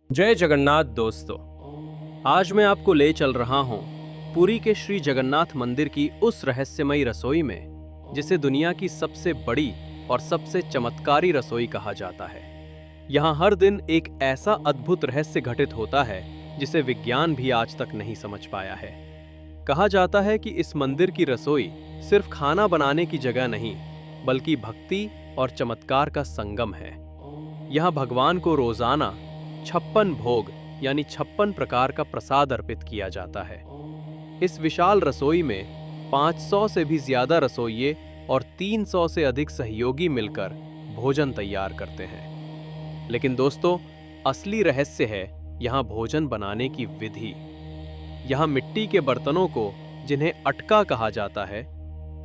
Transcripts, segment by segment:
जय जगन्नाथ दोस्तों। आज मैं आपको ले चल रहा हूं पुरी के श्री जगन्नाथ मंदिर की उस रहस्यमयी रसोई में जिसे दुनिया की सबसे बड़ी और सबसे चमत्कारी रसोई कहा जाता है। यहां हर दिन एक ऐसा अद्भुत रहस्य घटित होता है जिसे विज्ञान भी आज तक नहीं समझ पाया है। कहा जाता है कि इस मंदिर की रसोई सिर्फ खाना बनाने की जगह नहीं बल्कि भक्ति और चमत्कार का संगम है। यहाँ भगवान को रोजाना 56 भोग यानी 56 प्रकार का प्रसाद अर्पित किया जाता है। इस विशाल रसोई में 500 से भी ज्यादा रसोइये और 300 से अधिक सहयोगी मिलकर भोजन तैयार करते हैं। लेकिन दोस्तों, असली रहस्य है यहाँ भोजन बनाने की विधि। यहाँ मिट्टी के बर्तनों को, जिन्हें अटका कहा जाता है,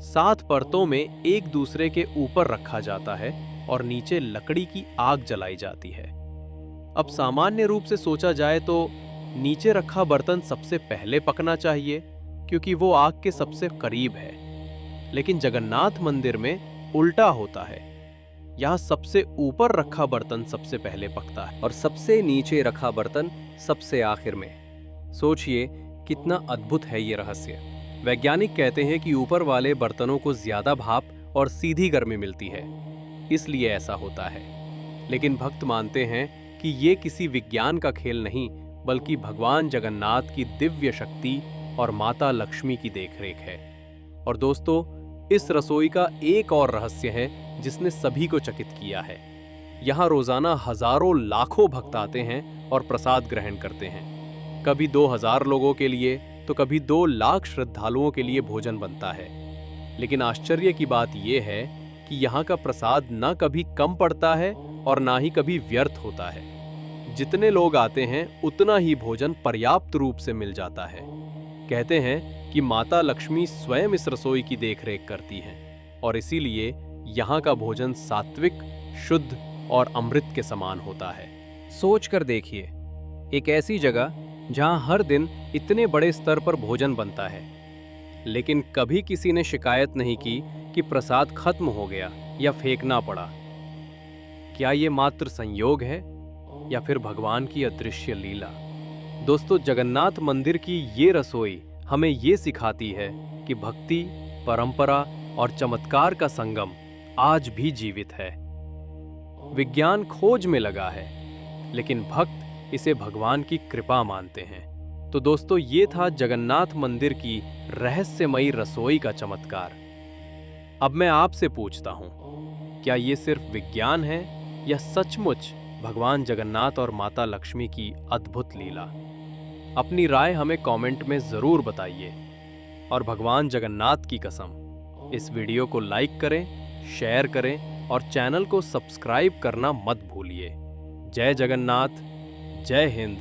7 परतों में एक दूसरे के ऊपर रखा जाता है और नीचे लकड़ी की आग जलाई जाती है। अब सामान्य रूप से सोचा जाए तो नीचे रखा बर्तन सबसे पहले पकना चाहिए क्योंकि वो आग के सबसे करीब है। लेकिन जगन्नाथ मंदिर में उल्टा होता है। यहाँ सबसे ऊपर रखा बर्तन सबसे पहले पकता है और सबसे नीचे रखा बर्तन सबसे आखिर में। सोचिए कितना अद्भुत है ये रहस्य। वैज्ञानिक कहते हैं कि ऊपर वाले बर्तनों को ज्यादा भाप और सीधी गर्मी मिलती है, इसलिए ऐसा होता है। लेकिन भक्त मानते हैं कि ये किसी विज्ञान का खेल नहीं बल्कि भगवान जगन्नाथ की दिव्य शक्ति और माता लक्ष्मी की देखरेख है। और दोस्तों, इस रसोई का एक और रहस्य है जिसने सभी को चकित किया है। यहाँ रोजाना हजारों लाखों भक्त आते हैं और प्रसाद ग्रहण करते हैं। कभी 2000 लोगों के लिए तो कभी 2 लाख श्रद्धालुओं के लिए भोजन बनता है। लेकिन आश्चर्य की बात यह है कि यहाँ का प्रसाद न कभी कम पड़ता है और ना ही कभी व्यर्थ होता है। जितने लोग आते हैं उतना ही भोजन पर्याप्त रूप से मिल जाता है। कहते हैं कि माता लक्ष्मी स्वयं इस रसोई की देखरेख करती हैं और इसीलिए यहाँ का भोजन सात्विक, शुद्ध और अमृत के समान होता है। सोच कर देखिए, एक ऐसी जगह जहाँ हर दिन इतने बड़े स्तर पर भोजन बनता है, लेकिन कभी किसी ने शिकायत नहीं की कि प्रसाद खत्म हो गया या फेंकना पड़ा। क्या ये मात्र संयोग है या फिर भगवान की अदृश्य लीला? दोस्तों, जगन्नाथ मंदिर की ये रसोई हमें ये सिखाती है कि भक्ति, परंपरा और चमत्कार का संगम आज भी जीवित है। विज्ञान खोज में लगा है, लेकिन भक्त इसे भगवान की कृपा मानते हैं। तो दोस्तों, ये था जगन्नाथ मंदिर की रहस्यमयी रसोई का चमत्कार। अब मैं आपसे पूछता हूं, क्या ये सिर्फ विज्ञान है या सचमुच भगवान जगन्नाथ और माता लक्ष्मी की अद्भुत लीला? अपनी राय हमें कमेंट में जरूर बताइए। और भगवान जगन्नाथ की कसम, इस वीडियो को लाइक करें, शेयर करें और चैनल को सब्सक्राइब करना मत भूलिए। जय जगन्नाथ, जय हिंद।